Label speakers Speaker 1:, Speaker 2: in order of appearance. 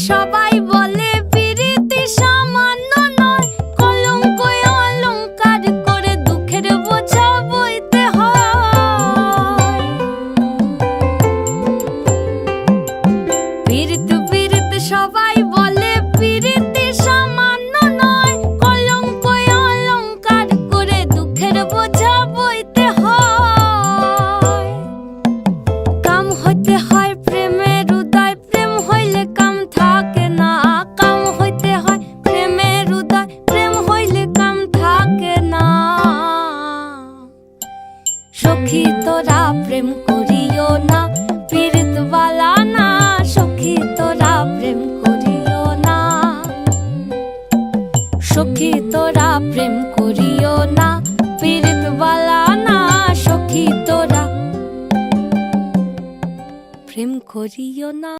Speaker 1: সবাই বলে পিরিতি সামান্য নয়, কলঙ্ক অলংকার করে দুঃখের বোঝা বইতে হয়। পিরিত পিরিত সবাই বলে পিরিতি সামান্য নয়, কলঙ্ক অলংকার করে দুঃখের বোঝা বইতে হয়। কাম হইতে হয় প্রেমের উদয়, প্রেম হইলে কাম থাকে না। কাম হইতে হয় প্রেমের উদয়, প্রেম হইলে কাম থাকে না। সখী তোরা প্রেম করিও না, পীড়িত বালা না। সখী তোরা প্রেম করিও না, সখী তোরা প্রেম করিও না, পীড়িত বালা না। সখী তোরা প্রেম করিও না।